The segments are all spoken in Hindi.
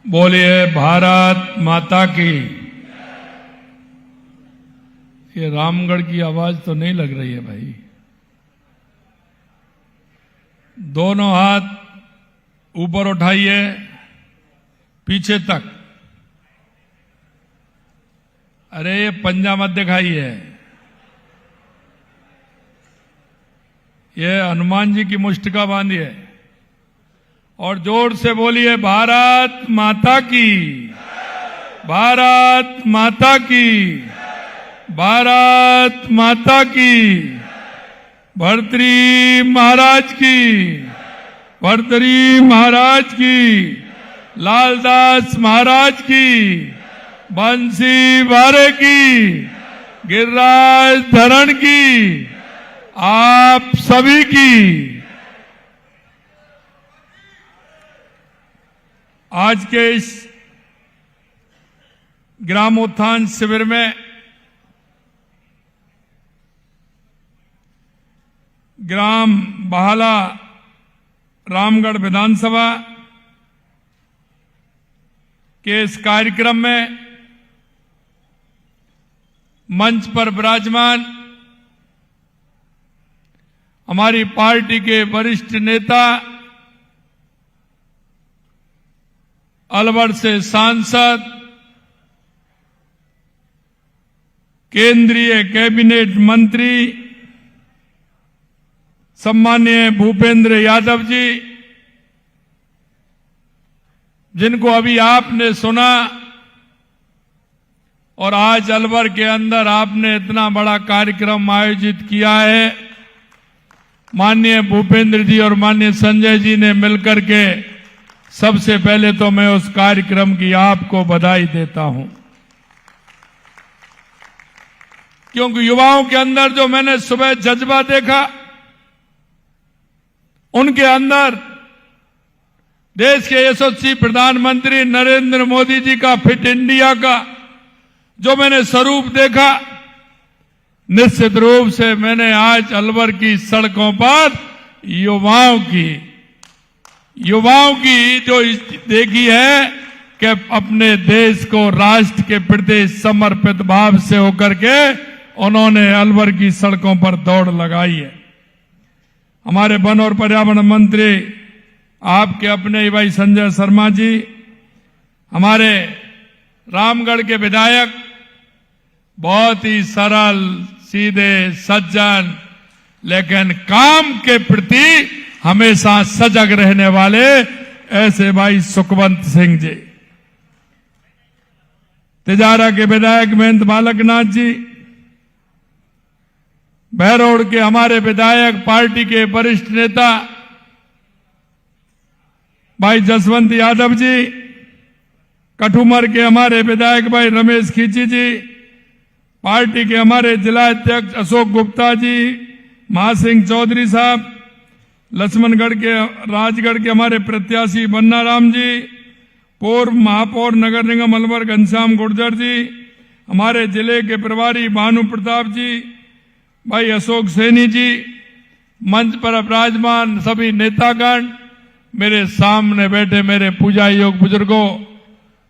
बोलिए भारत माता की। ये रामगढ़ की आवाज तो नहीं लग रही है भाई। दोनों हाथ ऊपर उठाइए पीछे तक। अरे ये पंजा मत दिखाइए। ये हनुमान जी की मुष्टिका बांधिए और जोर से बोलिए भारत माता की, भारत माता की, भारत माता की, भर्तृहरि महाराज की, भर्तृहरि महाराज की, लालदास महाराज की, बंसी बारे की, गिरिराज धरण की, आप सभी की। आज के इस ग्रामोत्थान शिविर में ग्राम बहाला रामगढ़ विधानसभा के इस कार्यक्रम में मंच पर विराजमान हमारी पार्टी के वरिष्ठ नेता, अलवर से सांसद, केंद्रीय कैबिनेट मंत्री सम्माननीय भूपेंद्र यादव जी, जिनको अभी आपने सुना और आज अलवर के अंदर आपने इतना बड़ा कार्यक्रम आयोजित किया है। माननीय भूपेंद्र जी और माननीय संजय जी ने मिलकर के सबसे पहले तो मैं उस कार्यक्रम की आपको बधाई देता हूं, क्योंकि युवाओं के अंदर जो मैंने सुबह जज्बा देखा, उनके अंदर देश के यशस्वी प्रधानमंत्री नरेंद्र मोदी जी का फिट इंडिया का जो मैंने स्वरूप देखा, निश्चित रूप से मैंने आज अलवर की सड़कों पर युवाओं की जो देखी है कि अपने देश को राष्ट्र के प्रति समर्पित भाव से होकर के उन्होंने अलवर की सड़कों पर दौड़ लगाई है। हमारे वन और पर्यावरण मंत्री आपके अपने ही भाई संजय शर्मा जी, हमारे रामगढ़ के विधायक, बहुत ही सरल सीधे सज्जन लेकिन काम के प्रति हमेशा सजग रहने वाले ऐसे भाई सुखवंत सिंह जी, तिजारा के विधायक महेंद्र बालकनाथ जी, बहरोड़ के हमारे विधायक, पार्टी के वरिष्ठ नेता भाई जसवंत यादव जी, कठुमर के हमारे विधायक भाई रमेश खींची जी, पार्टी के हमारे जिला अध्यक्ष अशोक गुप्ता जी, महासिंह चौधरी साहब, लक्ष्मणगढ़ के राजगढ़ के हमारे प्रत्याशी बन्ना राम जी, पूर्व महापौर नगर निगम अलवर घनश्याम गुर्जर जी, हमारे जिले के प्रभारी भानु प्रताप जी, भाई अशोक सैनी जी, मंच पर विराजमान सभी नेतागण, मेरे सामने बैठे मेरे पूजा योग बुजुर्गों,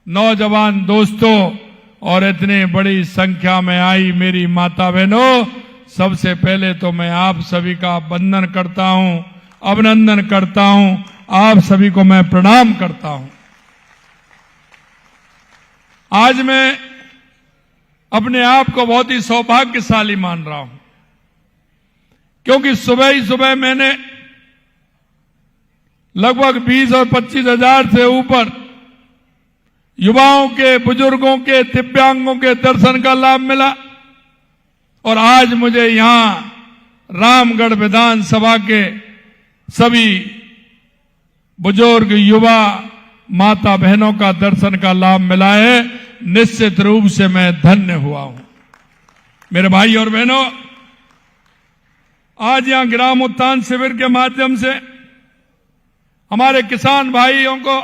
नौजवान दोस्तों और इतनी बड़ी संख्या में आई मेरी माता बहनों, सबसे पहले तो मैं आप सभी का वंदन करता हूं, अभिनंदन करता हूं, आप सभी को मैं प्रणाम करता हूं। आज मैं अपने आप को बहुत ही सौभाग्यशाली मान रहा हूं, क्योंकि सुबह ही सुबह मैंने लगभग 20 और 25 हजार से ऊपर युवाओं के, बुजुर्गों के, दिव्यांगों के दर्शन का लाभ मिला और आज मुझे यहां रामगढ़ विधानसभा के सभी बुजुर्ग, युवा, माता बहनों का दर्शन का लाभ मिला है। निश्चित रूप से मैं धन्य हुआ हूं। मेरे भाई और बहनों, आज यहां ग्राम उत्थान शिविर के माध्यम से हमारे किसान भाइयों को,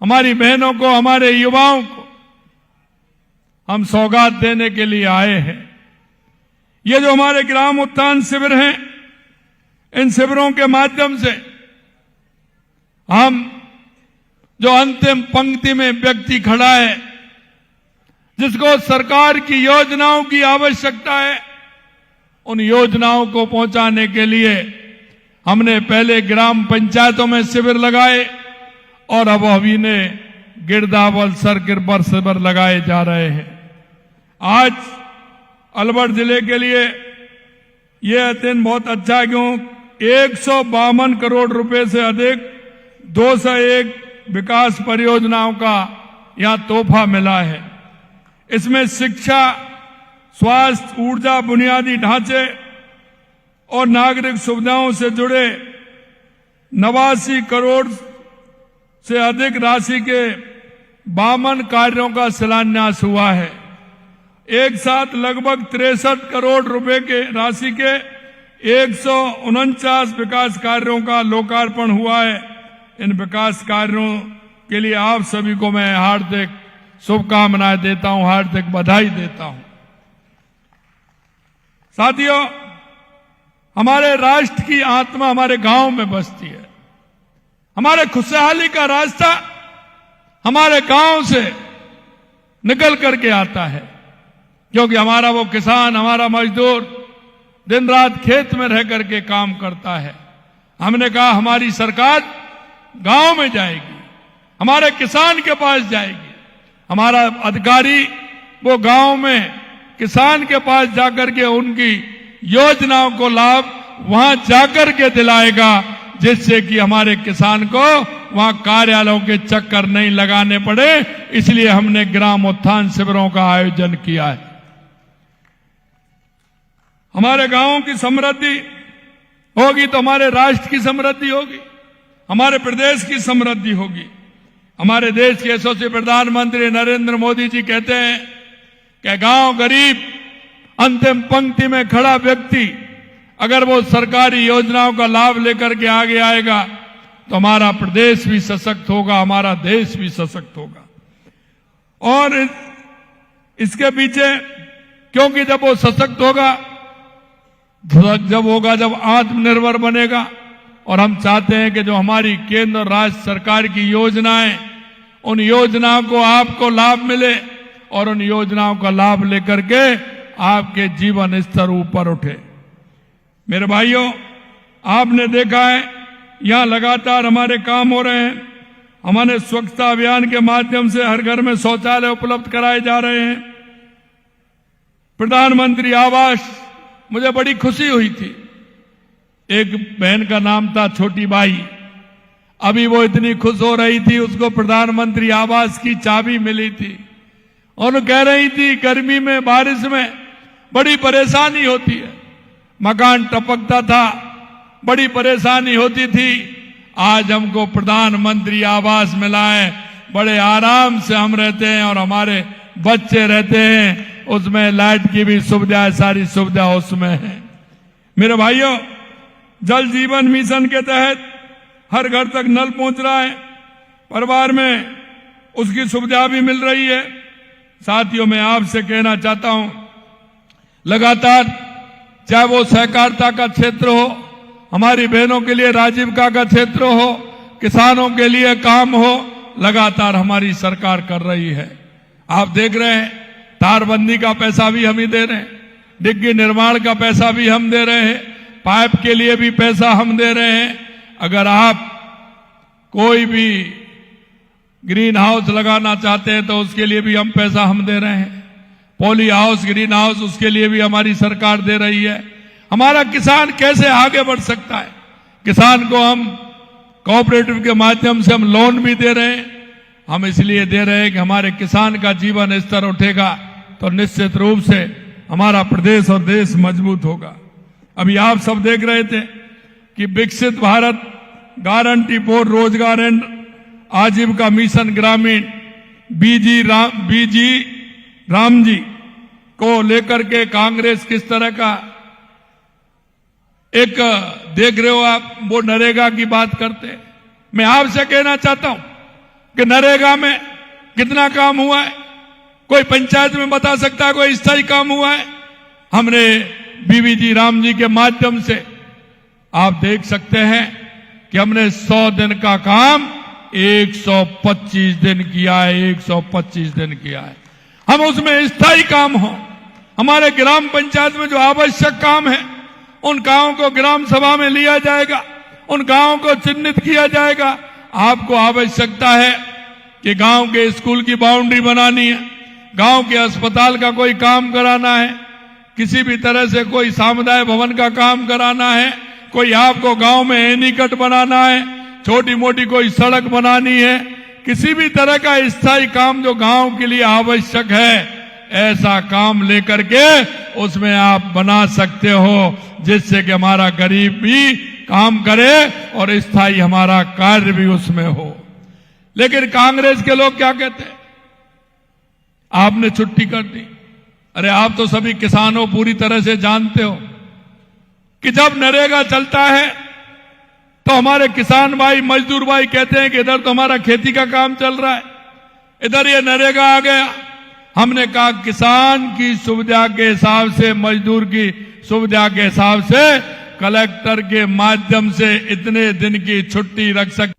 हमारी बहनों को, हमारे युवाओं को हम सौगात देने के लिए आए हैं। ये जो हमारे ग्राम उत्थान शिविर हैं, इन शिविरों के माध्यम से हम जो अंतिम पंक्ति में व्यक्ति खड़ा है, जिसको सरकार की योजनाओं की आवश्यकता है, उन योजनाओं को पहुंचाने के लिए हमने पहले ग्राम पंचायतों में शिविर लगाए और अब अभी ने गिरदावल सर्किट पर शिविर लगाए जा रहे हैं। आज अलवर जिले के लिए यह दिन बहुत अच्छा है, क्यों 152 करोड़ रुपए से अधिक 201 विकास परियोजनाओं का यहां तोहफा मिला है। इसमें शिक्षा, स्वास्थ्य, ऊर्जा, बुनियादी ढांचे और नागरिक सुविधाओं से जुड़े 89 करोड़ से अधिक राशि के 52 कार्यों का शिलान्यास हुआ है। एक साथ लगभग 63 करोड़ रुपए के राशि के 149 विकास कार्यों का लोकार्पण हुआ है। इन विकास कार्यों के लिए आप सभी को मैं हार्दिक शुभकामनाएं देता हूं, हार्दिक बधाई देता हूं। साथियों, हमारे राष्ट्र की आत्मा हमारे गांव में बसती है। हमारे खुशहाली का रास्ता हमारे गांव से निकल करके आता है, क्योंकि हमारा वो किसान, हमारा मजदूर दिन रात खेत में रह करके काम करता है। हमने कहा हमारी सरकार गांव में जाएगी, हमारे किसान के पास जाएगी, हमारा अधिकारी वो गांव में किसान के पास जाकर के उनकी योजनाओं को लाभ वहां जाकर के दिलाएगा, जिससे कि हमारे किसान को वहां कार्यालयों के चक्कर नहीं लगाने पड़े। इसलिए हमने ग्राम उत्थान शिविरों का आयोजन किया है। हमारे गांवों की समृद्धि होगी तो हमारे राष्ट्र की समृद्धि होगी, हमारे प्रदेश की समृद्धि होगी। हमारे देश के यशस्वी प्रधानमंत्री नरेंद्र मोदी जी कहते हैं कि गांव गरीब अंतिम पंक्ति में खड़ा व्यक्ति अगर वो सरकारी योजनाओं का लाभ लेकर के आगे आएगा तो हमारा प्रदेश भी सशक्त होगा, हमारा देश भी सशक्त होगा। और इसके पीछे, क्योंकि जब वो सशक्त होगा, जब आत्मनिर्भर बनेगा, और हम चाहते हैं कि जो हमारी केंद्र और राज्य सरकार की योजनाएं, उन योजनाओं को आपको लाभ मिले और उन योजनाओं का लाभ लेकर के आपके जीवन स्तर ऊपर उठे। मेरे भाइयों, आपने देखा है यहां लगातार हमारे काम हो रहे हैं। हमारे स्वच्छता अभियान के माध्यम से हर घर में शौचालय उपलब्ध कराए जा रहे हैं। प्रधानमंत्री आवास, मुझे बड़ी खुशी हुई थी। एक बहन का नाम था छोटी बाई, अभी वो इतनी खुश हो रही थी, उसको प्रधानमंत्री आवास की चाबी मिली थी और कह रही थी गर्मी में, बारिश में बड़ी परेशानी होती है, मकान टपकता था, बड़ी परेशानी होती थी। आज हमको प्रधानमंत्री आवास मिला है, बड़े आराम से हम रहते हैं और हमारे बच्चे रहते हैं, उसमें लाइट की भी सुविधा है, सारी सुविधा उसमें है। मेरे भाइयों, जल जीवन मिशन के तहत हर घर तक नल पहुंच रहा है, परिवार में उसकी सुविधा भी मिल रही है। साथियों, मैं आपसे कहना चाहता हूं, लगातार चाहे वो सहकारिता का क्षेत्र हो, हमारी बहनों के लिए राजीविका का क्षेत्र हो, किसानों के लिए काम हो, लगातार हमारी सरकार कर रही है। आप देख रहे हैं, तारबंदी का पैसा भी हम ही दे रहे हैं, डिग्गी निर्माण का पैसा भी हम दे रहे हैं, पाइप के लिए भी पैसा हम दे रहे हैं। अगर आप कोई भी ग्रीन हाउस लगाना चाहते हैं तो उसके लिए भी हम पैसा हम दे रहे हैं। पॉली हाउस, ग्रीन हाउस, उसके लिए भी हमारी सरकार दे रही है। हमारा किसान कैसे आगे बढ़ सकता है, किसान को हम कोऑपरेटिव के माध्यम से हम लोन भी दे रहे हैं। हम इसलिए दे रहे हैं कि हमारे किसान का जीवन स्तर उठेगा तो निश्चित रूप से हमारा प्रदेश और देश मजबूत होगा। अभी आप सब देख रहे थे कि विकसित भारत गारंटी फॉर रोजगार एंड आजीविका मिशन ग्रामीण बीजी राम जी को लेकर के कांग्रेस किस तरह का एक देख रहे हो आप, वो नरेगा की बात करते हैं। मैं आपसे कहना चाहता हूं कि नरेगा में कितना काम हुआ है, कोई पंचायत में बता सकता है कोई स्थायी काम हुआ है? हमने बीबीजी राम जी के माध्यम से आप देख सकते हैं कि हमने 100 दिन का काम 125 दिन किया है, 125 दिन किया है। हम उसमें स्थायी काम हो, हमारे ग्राम पंचायत में जो आवश्यक काम है उन गांवों को ग्राम सभा में लिया जाएगा, उन गांवों को चिन्हित किया जाएगा। आपको आवश्यकता है कि गांव के स्कूल की बाउंड्री बनानी है, गांव के अस्पताल का कोई काम कराना है, किसी भी तरह से कोई सामुदायिक भवन का काम कराना है, कोई आपको गांव में एनीकट बनाना है, छोटी मोटी कोई सड़क बनानी है, किसी भी तरह का स्थायी काम जो गांव के लिए आवश्यक है, ऐसा काम लेकर के उसमें आप बना सकते हो, जिससे कि हमारा गरीब भी काम करे और स्थायी हमारा कार्य भी उसमें हो। लेकिन कांग्रेस के लोग क्या कहते हैं? आपने छुट्टी कर दी। अरे आप तो सभी किसानों पूरी तरह से जानते हो कि जब नरेगा चलता है तो हमारे किसान भाई, मजदूर भाई कहते हैं कि इधर तो हमारा खेती का काम चल रहा है, इधर ये नरेगा आ गया। हमने कहा किसान की सुविधा के हिसाब से, मजदूर की सुविधा के हिसाब से कलेक्टर के माध्यम से इतने दिन की छुट्टी रख सकते।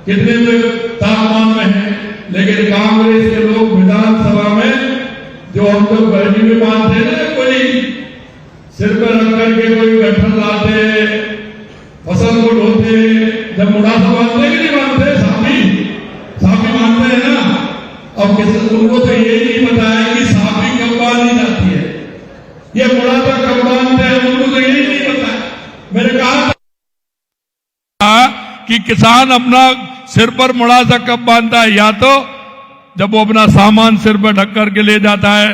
कितने लोग तापमान में हैं, लेकिन कांग्रेस के लोग विधानसभा में जो हम लोग गर्मी में मानते हैं ना, कोई सिर पर रख करके कोई गठन लाते, फसल को ढोते, जब मुड़ासा बांधते कि नहीं बांधते, साफी मानते हैं ना। अब किसी उनको तो ये नहीं पता है कि साफी कब बांधी जाती है, ये मुड़ासा कब बांधते हैं, उनको तो यही नहीं पता है। मैंने कहा कि किसान अपना सिर पर मुड़ासा कब बांधता है, या तो जब वो अपना सामान सिर पर ढक करके ले जाता है,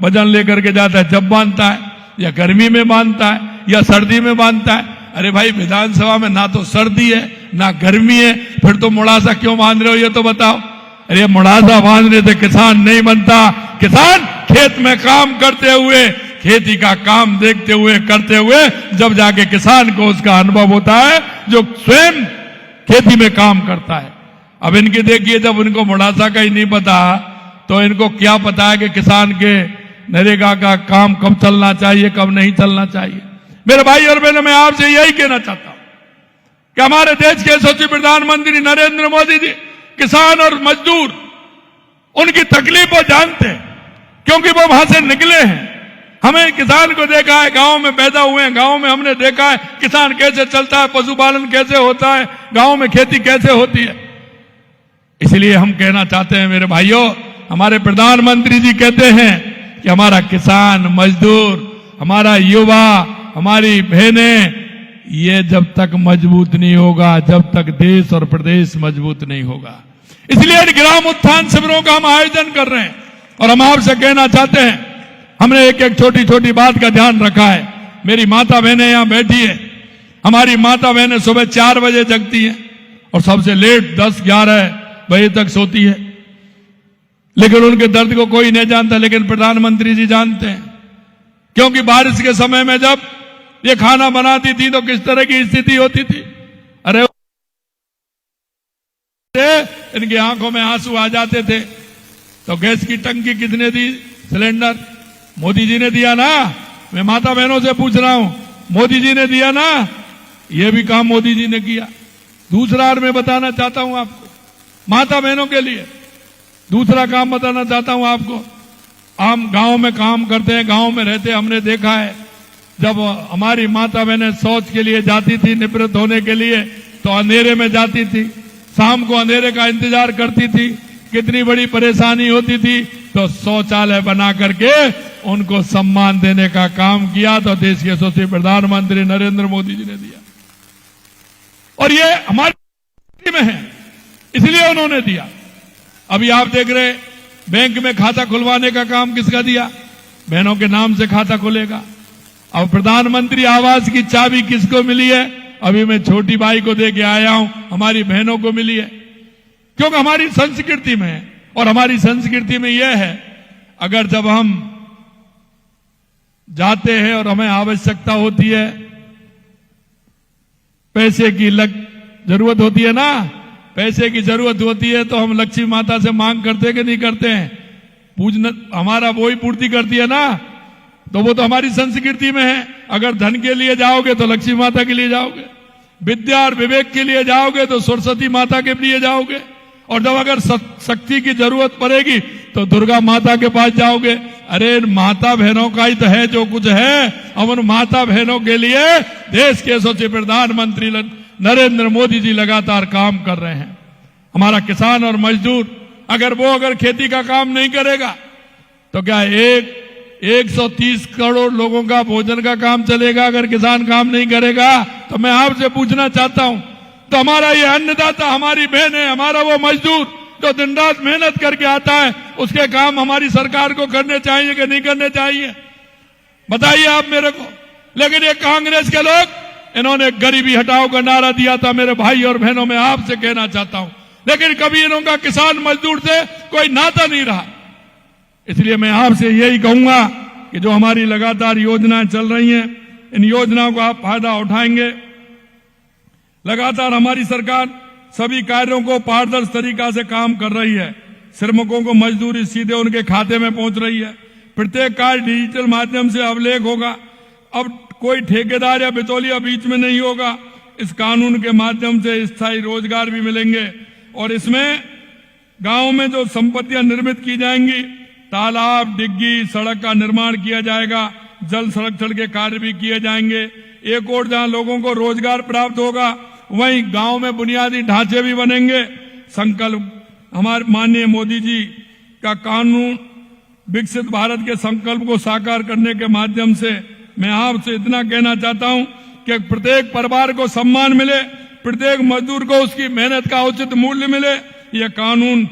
वजन लेकर के जाता है, जब बांधता है, या गर्मी में बांधता है, या सर्दी में बांधता है। अरे भाई, विधानसभा में ना तो सर्दी है ना गर्मी है, फिर तो मुड़ासा क्यों बांध रहे हो ये तो बताओ। अरे मुड़ासा बांधने से किसान नहीं बनता। किसान खेत में काम करते हुए, खेती का काम देखते हुए, करते हुए, जब जाके किसान को उसका अनुभव होता है, जो स्वयं खेती में काम करता है। अब इनके देखिए, जब उनको मुड़ासा का ही नहीं पता तो इनको क्या पता है कि किसान के नरेगा का काम कब चलना चाहिए, कब नहीं चलना चाहिए। मेरे भाई और बहनों, मैं आपसे यही कहना चाहता हूं कि हमारे देश के यशस्वी प्रधानमंत्री नरेंद्र मोदी जी किसान और मजदूर उनकी तकलीफ को जानते हैं, क्योंकि वो वहां से निकले हैं। हमें किसान को देखा है, गांव में पैदा हुए हैं, गांव में हमने देखा है किसान कैसे चलता है, पशुपालन कैसे होता है, गांव में खेती कैसे होती है। इसलिए हम कहना चाहते हैं मेरे भाइयों, हमारे प्रधानमंत्री जी कहते हैं कि हमारा किसान, मजदूर, हमारा युवा, हमारी बहनें, ये जब तक मजबूत नहीं होगा, जब तक देश और प्रदेश मजबूत नहीं होगा। इसलिए इन ग्राम उत्थान शिविरों का हम आयोजन कर रहे हैं। और हम आपसे कहना चाहते हैं, हमने एक एक छोटी छोटी बात का ध्यान रखा है। मेरी माता बहनें यहां बैठी है, हमारी माता बहनें सुबह 4 बजे जगती हैं और सबसे लेट 10, 11 बजे तक सोती है, लेकिन उनके दर्द को कोई नहीं जानता, लेकिन प्रधानमंत्री जी जानते हैं। क्योंकि बारिश के समय में जब ये खाना बनाती थी तो किस तरह की स्थिति होती थी। अरे इनकी आंखों में आंसू आ जाते थे। तो गैस की टंकी किसने दी? सिलेंडर मोदी जी ने दिया ना। मैं माता बहनों से पूछ रहा हूं, मोदी जी ने दिया ना? ये भी काम मोदी जी ने किया। दूसरा और मैं बताना चाहता हूं आपको, माता बहनों के लिए दूसरा काम बताना चाहता हूं आपको। हम गांव में काम करते हैं, गांव में रहते हैं, हमने देखा है जब हमारी माता बहनें शौच के लिए जाती थी, निवृत्त होने के लिए, तो अंधेरे में जाती थी, शाम को अंधेरे का इंतजार करती थी, कितनी बड़ी परेशानी होती थी। तो शौचालय बना करके उनको सम्मान देने का काम किया तो देश के यशस्वी प्रधानमंत्री नरेंद्र मोदी जी ने दिया। और ये हमारी में है, इसलिए उन्होंने दिया। अभी आप देख रहे बैंक में खाता खुलवाने का काम किसका दिया? बहनों के नाम से खाता खुलेगा। अब प्रधानमंत्री आवास की चाबी किसको मिली है? अभी मैं छोटी बाई को दे के आया हूं, हमारी बहनों को मिली है। क्योंकि हमारी संस्कृति में है, और हमारी संस्कृति में यह है, अगर जब हम जाते हैं और हमें आवश्यकता होती है, पैसे की जरूरत होती है ना, पैसे की जरूरत होती है तो हम लक्ष्मी माता से मांग करते कि नहीं करते हैं? पूजना हमारा वो ही पूर्ति करती है ना। तो वो तो हमारी संस्कृति में है। अगर धन के लिए जाओगे तो लक्ष्मी माता के लिए जाओगे, विद्या और विवेक के लिए जाओगे तो सरस्वती माता के लिए जाओगे, और जब अगर शक्ति की जरूरत पड़ेगी तो दुर्गा माता के पास जाओगे। अरे माता बहनों का ही तो है जो कुछ है। हम उन माता बहनों के लिए देश के यशस्वी प्रधानमंत्री नरेंद्र मोदी जी लगातार काम कर रहे हैं। हमारा किसान और मजदूर अगर खेती का काम नहीं करेगा तो क्या 130 करोड़ लोगों का भोजन का काम चलेगा? अगर किसान काम नहीं करेगा तो मैं आपसे पूछना चाहता हूं, तो हमारा ये अन्नदाता, हमारी बहन है, हमारा वो मजदूर जो दिन रात मेहनत करके आता है, उसके काम हमारी सरकार को करने चाहिए कि नहीं करने चाहिए? बताइए आप मेरे को। लेकिन ये कांग्रेस के लोग, इन्होंने गरीबी हटाओ का नारा दिया था। मेरे भाई और बहनों, मैं आपसे कहना चाहता हूं, लेकिन कभी इनका किसान मजदूर से कोई नाता नहीं रहा। इसलिए मैं आपसे यही कहूंगा कि जो हमारी लगातार योजनाएं चल रही हैं, इन योजनाओं का आप फायदा उठाएंगे। लगातार हमारी सरकार सभी कार्यों को पारदर्शी तरीका से काम कर रही है। श्रमिकों को मजदूरी सीधे उनके खाते में पहुंच रही है। प्रत्येक कार्य डिजिटल माध्यम से अभिलेख होगा। अब कोई ठेकेदार या बिचौलिया बीच में नहीं होगा। इस कानून के माध्यम से स्थायी रोजगार भी मिलेंगे, और इसमें गांव में जो संपत्तियां निर्मित की जाएंगी, तालाब, डिग्गी, सड़क का निर्माण किया जाएगा, जल संरक्षण के कार्य भी किए जाएंगे। एक और जहां लोगों को रोजगार प्राप्त होगा, वहीं गांव में बुनियादी ढांचे भी बनेंगे। संकल्प हमारे माननीय मोदी जी का कानून विकसित भारत के संकल्प को साकार करने के माध्यम से मैं आपसे इतना कहना चाहता हूं कि प्रत्येक परिवार को सम्मान मिले, प्रत्येक मजदूर को उसकी मेहनत का उचित मूल्य मिले। यह कानून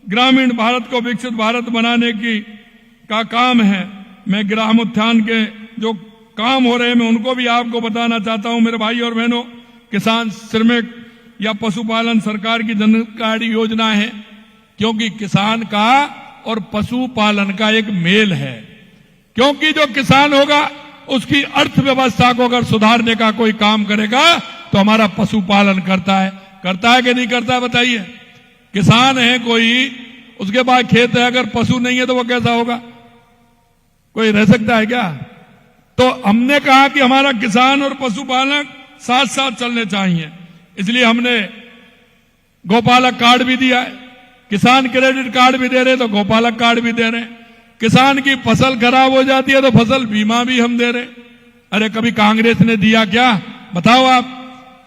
ग्रामीण भारत को विकसित भारत बनाने का काम है। मैं ग्राम उत्थान के जो काम हो रहे हैं, मैं उनको भी आपको बताना चाहता हूं मेरे भाई और बहनों। किसान, श्रमिक या पशुपालन सरकार की जनकल्याण योजना है, क्योंकि किसान का और पशुपालन का एक मेल है। क्योंकि जो किसान होगा, उसकी अर्थव्यवस्था को अगर सुधारने का कोई काम करेगा तो हमारा पशुपालन करता है कि नहीं करता है? बताइए। किसान है कोई, उसके पास खेत है, अगर पशु नहीं है तो वो कैसा होगा? कोई रह सकता है क्या? तो हमने कहा कि हमारा किसान और पशुपालक साथ साथ चलने चाहिए। इसलिए हमने गोपालक कार्ड भी दिया है, किसान क्रेडिट कार्ड भी दे रहे, तो गोपालक कार्ड भी दे रहे हैं। किसान की फसल खराब हो जाती है तो फसल बीमा भी हम दे रहे। अरे कभी कांग्रेस ने दिया क्या? बताओ आप,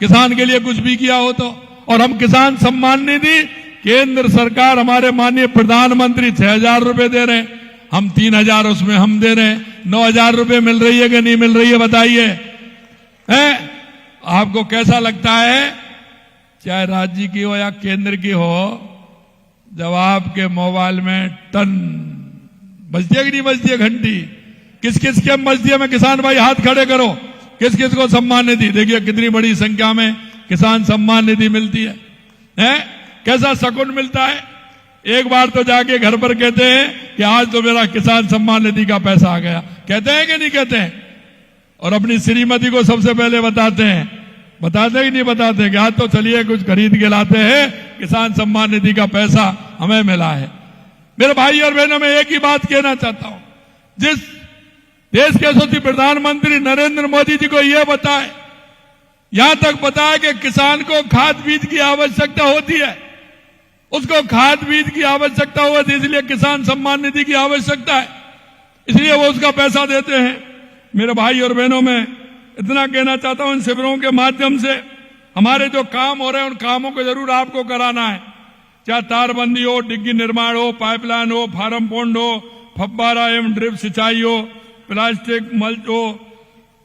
किसान के लिए कुछ भी किया हो तो? और हम किसान सम्मान निधि, केंद्र सरकार, हमारे माननीय प्रधानमंत्री 6,000 रुपए दे रहे हैं, हम 3,000 उसमें हम दे रहे हैं। 9,000 रुपए मिल रही है कि नहीं मिल रही है? बताइए। आपको कैसा लगता है, चाहे राज्य की हो या केंद्र की हो, जब आपके मोबाइल में टन बजती है कि नहीं बजती है घंटी? किस किस के बजती है? मैं किसान भाई हाथ खड़े करो, किस किस को सम्मान निधि? देखिए कितनी बड़ी संख्या में किसान सम्मान निधि मिलती है। कैसा शकुन मिलता है। एक बार तो जाके घर पर कहते हैं कि आज तो मेरा किसान सम्मान निधि का पैसा आ गया, कहते हैं कि नहीं कहते हैं? और अपनी श्रीमती को सबसे पहले बताते हैं कि नहीं बताते कि आज तो चलिए कुछ खरीद के लाते हैं, किसान सम्मान निधि का पैसा हमें मिला है। मेरे भाई और बहनों, मैं एक ही बात कहना चाहता हूं, जिस देश के यशस्वी प्रधानमंत्री नरेंद्र मोदी जी को यह बताए, यहां तक बताया कि किसान को खाद बीज की आवश्यकता होती है, उसको खाद बीज की आवश्यकता होती है, इसलिए किसान सम्मान निधि की आवश्यकता है, इसलिए वो उसका पैसा देते हैं। मेरे भाई और बहनों, में इतना कहना चाहता हूं, इन शिविरों के माध्यम से हमारे जो काम हो रहे हैं उन कामों को जरूर आपको कराना है, चाहे तारबंदी हो, डिग्गी निर्माण हो, पाइपलाइन हो, फार्म पॉन्ड हो, फव्वारा एवं ड्रिप सिंचाई हो, प्लास्टिक मल्च हो,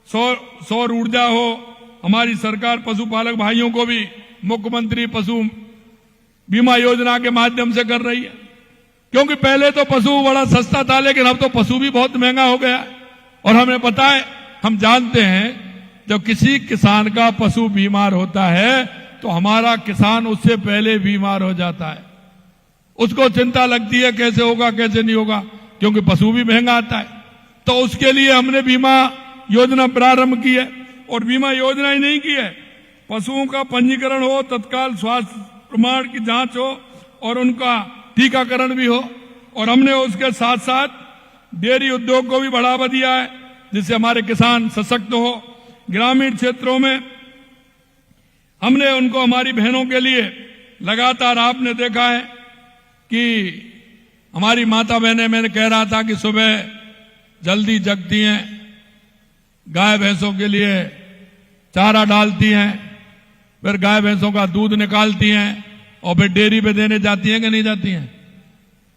सौर ऊर्जा हो। हमारी सरकार पशुपालक भाइयों को भी मुख्यमंत्री पशु बीमा योजना के माध्यम से कर रही है, क्योंकि पहले तो पशु बड़ा सस्ता था, लेकिन अब तो पशु भी बहुत महंगा हो गया है। और हमें पता है, हम जानते हैं, जब किसी किसान का पशु बीमार होता है तो हमारा किसान उससे पहले बीमार हो जाता है। उसको चिंता लगती है कैसे होगा कैसे नहीं होगा, क्योंकि पशु भी महंगा आता है। तो उसके लिए हमने बीमा योजना प्रारंभ की है, और बीमा योजना ही नहीं की है, पशुओं का पंजीकरण हो, तत्काल स्वास्थ्य प्रमाण की जांच हो और उनका टीकाकरण भी हो। और हमने उसके साथ साथ डेयरी उद्योग को भी बढ़ावा दिया है, जिससे हमारे किसान सशक्त हो। ग्रामीण क्षेत्रों में हमने उनको, हमारी बहनों के लिए लगातार, आपने देखा है कि हमारी माता बहनें, मैंने कह रहा था कि सुबह जल्दी जगती हैं, गाय भैंसों के लिए चारा डालती हैं, फिर गाय भैंसों का दूध निकालती हैं और फिर डेयरी पे देने जाती हैं कि नहीं जाती हैं?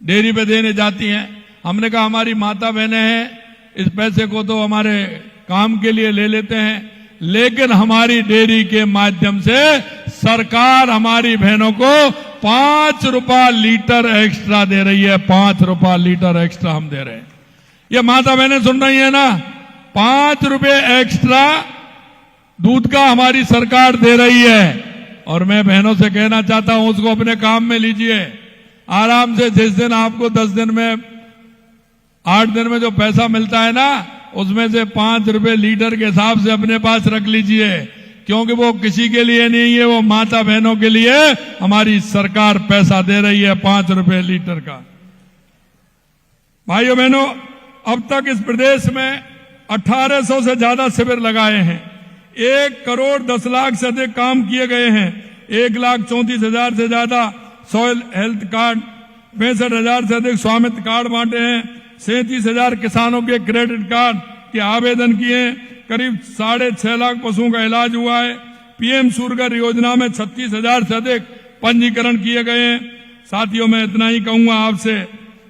डेयरी पे देने जाती हैं। हमने कहा हमारी माता बहनें हैं, इस पैसे को तो हमारे काम के लिए ले लेते हैं, लेकिन हमारी डेयरी के माध्यम से सरकार हमारी बहनों को 5 रुपया लीटर एक्स्ट्रा दे रही है। 5 रुपया लीटर एक्स्ट्रा हम दे रहे हैं। ये माता बहनें सुन रही है ना? 5 रुपए एक्स्ट्रा दूध का हमारी सरकार दे रही है। और मैं बहनों से कहना चाहता हूं, उसको अपने काम में लीजिए आराम से। जिस दिन आपको 10 दिन में, 8 दिन में जो पैसा मिलता है ना, उसमें से 5 रुपए लीटर के हिसाब से अपने पास रख लीजिए, क्योंकि वो किसी के लिए नहीं है, वो माता बहनों के लिए हमारी सरकार पैसा दे रही है 5 रुपए लीटर का। भाइयों बहनों, अब तक इस प्रदेश में 1800 से ज्यादा शिविर लगाए हैं, 1 करोड़ 10 लाख से अधिक काम किए गए हैं, 1,34,000 से ज्यादा सॉइल हेल्थ कार्ड, 65,000 से अधिक स्वामित्व कार्ड बांटे हैं, 37,000 किसानों के क्रेडिट कार्ड के आवेदन किए, करीब 6.5 लाख पशुओं का इलाज हुआ है। पीएम सूरगर योजना में 36,000 से अधिक पंजीकरण किए गए हैं। साथियों, मैं इतना ही कहूंगा आपसे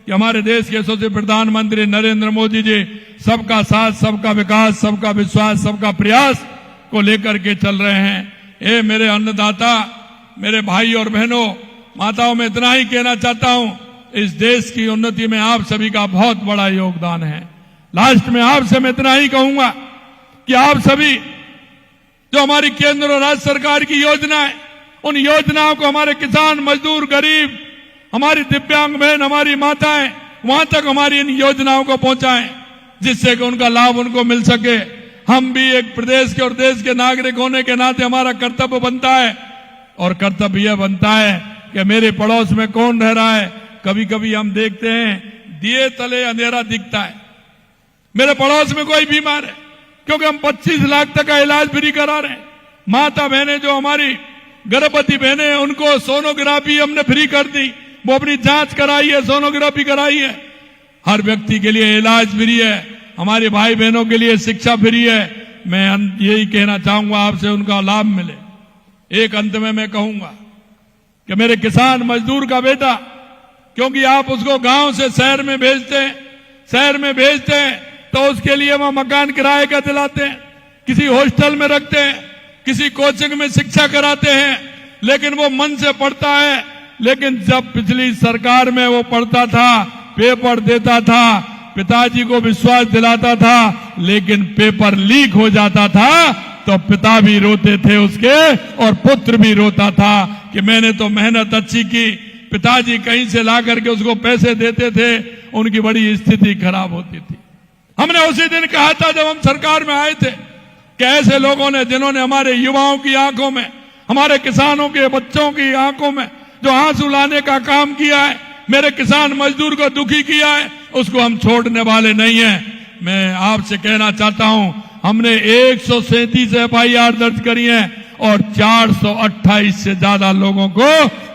कि हमारे देश के यशस्वी प्रधानमंत्री नरेंद्र मोदी जी सबका साथ, सबका विकास, सबका विश्वास, सबका प्रयास को लेकर के चल रहे हैं। ए मेरे अन्नदाता, मेरे भाई और बहनों, माताओं, में इतना ही कहना चाहता हूं, इस देश की उन्नति में आप सभी का बहुत बड़ा योगदान है। लास्ट में आपसे मैं इतना ही कहूंगा कि आप सभी जो हमारी केंद्र और राज्य सरकार की योजना है, उन योजनाओं को हमारे किसान, मजदूर, गरीब, हमारी दिव्यांग बहन, हमारी माताएं, वहां तक हमारी इन योजनाओं को पहुंचाएं, जिससे कि उनका लाभ उनको मिल सके। हम भी एक प्रदेश के और देश के नागरिक होने के नाते हमारा कर्तव्य बनता है, और कर्तव्य यह बनता है कि मेरे पड़ोस में कौन रह रहा है। कभी कभी हम देखते हैं दिए तले अंधेरा दिखता है। मेरे पड़ोस में कोई बीमार है, क्योंकि हम 25 लाख तक का इलाज फ्री करा रहे हैं। माता बहनें, जो हमारी गर्भवती बहनें हैं, उनको सोनोग्राफी हमने फ्री कर दी, वो अपनी जांच कराई है, सोनोग्राफी कराई है। हर व्यक्ति के लिए इलाज फ्री है, हमारे भाई बहनों के लिए शिक्षा फ्री है। मैं यही कहना चाहूंगा आपसे, उनका लाभ मिले। एक अंत में मैं कहूंगा कि मेरे किसान मजदूर का बेटा, क्योंकि आप उसको गांव से शहर में भेजते हैं, तो उसके लिए वहां मकान किराए का दिलाते हैं, किसी हॉस्टल में रखते हैं, किसी कोचिंग में शिक्षा कराते हैं, लेकिन वो मन से पढ़ता है। लेकिन जब पिछली सरकार में वो पढ़ता था, पेपर देता था, पिताजी को विश्वास दिलाता था, लेकिन पेपर लीक हो जाता था, तो पिता भी रोते थे उसके और पुत्र भी रोता था कि मैंने तो मेहनत अच्छी की, पिताजी कहीं से ला करके उसको पैसे देते थे, उनकी बड़ी स्थिति खराब होती थी। हमने उसी दिन कहा था जब हम सरकार में आए थे कि ऐसे लोगों ने जिन्होंने हमारे युवाओं की आंखों में, हमारे किसानों के बच्चों की आंखों में जो आंसू लाने का काम किया है, मेरे किसान मजदूर को दुखी किया है, उसको हम छोड़ने वाले नहीं हैं। मैं आपसे कहना चाहता हूं, हमने 137 FIR दर्ज करी है और 428 से ज्यादा लोगों को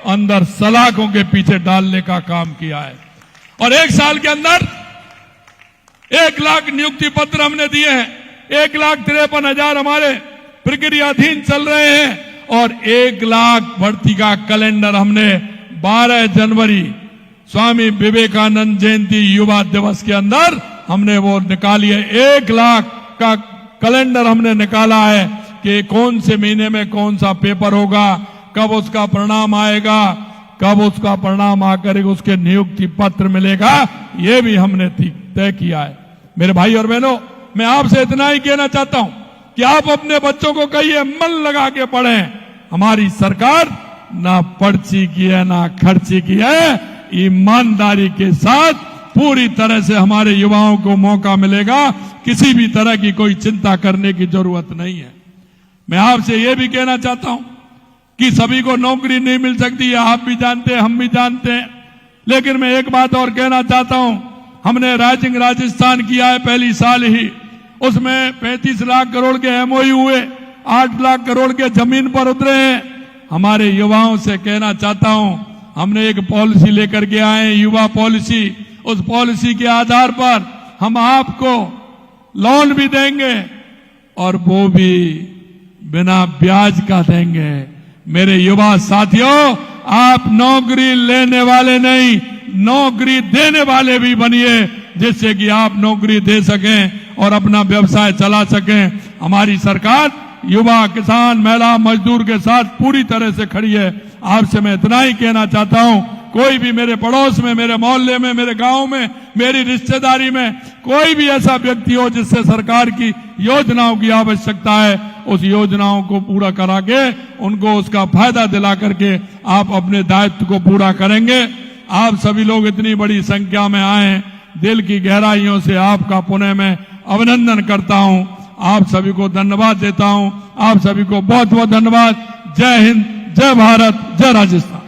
अंदर सलाखों के पीछे डालने का काम किया है। और 1 साल के अंदर 1 लाख नियुक्ति पत्र हमने दिए हैं, 1,53,000 हमारे प्रक्रियाधीन चल रहे हैं और 1 लाख भर्ती का कैलेंडर हमने 12 जनवरी स्वामी विवेकानंद जयंती युवा दिवस के अंदर हमने वो निकाली है। 1 लाख का कैलेंडर हमने निकाला है कि कौन से महीने में कौन सा पेपर होगा, कब उसका परिणाम आएगा, कब उसका परिणाम आकर उसके नियुक्ति पत्र मिलेगा, ये भी हमने तय किया है। मेरे भाई और बहनों, मैं आपसे इतना ही कहना चाहता हूं कि आप अपने बच्चों को कहिए मन लगा के पढ़ें। हमारी सरकार ना पर्ची की है ना खर्ची की है, ईमानदारी के साथ पूरी तरह से हमारे युवाओं को मौका मिलेगा, किसी भी तरह की कोई चिंता करने की जरूरत नहीं है। मैं आपसे यह भी कहना चाहता हूं कि सभी को नौकरी नहीं मिल सकती है, आप भी जानते हैं, हम भी जानते हैं, लेकिन मैं एक बात और कहना चाहता हूं, हमने राइजिंग राजस्थान किया है पहली साल ही, उसमें 35 लाख करोड़ के MOU हुए, 8 लाख करोड़ के जमीन पर उतरे हैं। हमारे युवाओं से कहना चाहता हूं, हमने एक पॉलिसी लेकर के आए हैं, युवा पॉलिसी। उस पॉलिसी के आधार पर हम आपको लोन भी देंगे और वो भी बिना ब्याज का देंगे। मेरे युवा साथियों, आप नौकरी लेने वाले नहीं, नौकरी देने वाले भी बनिए, जिससे कि आप नौकरी दे सकें और अपना व्यवसाय चला सकें। हमारी सरकार युवा, किसान, महिला, मजदूर के साथ पूरी तरह से खड़ी है। आपसे मैं इतना ही कहना चाहता हूं, कोई भी मेरे पड़ोस में, मेरे मोहल्ले में, मेरे गांव में, मेरी रिश्तेदारी में कोई भी ऐसा व्यक्ति हो जिससे सरकार की योजनाओं की आवश्यकता है, उस योजनाओं को पूरा करा के उनको उसका फायदा दिला करके आप अपने दायित्व को पूरा करेंगे। आप सभी लोग इतनी बड़ी संख्या में आए हैं, दिल की गहराइयों से आपका पुनः मैं अभिनंदन करता हूं। आप सभी को धन्यवाद देता हूं। आप सभी को बहुत बहुत धन्यवाद। जय हिंद, जय भारत, जय राजस्थान।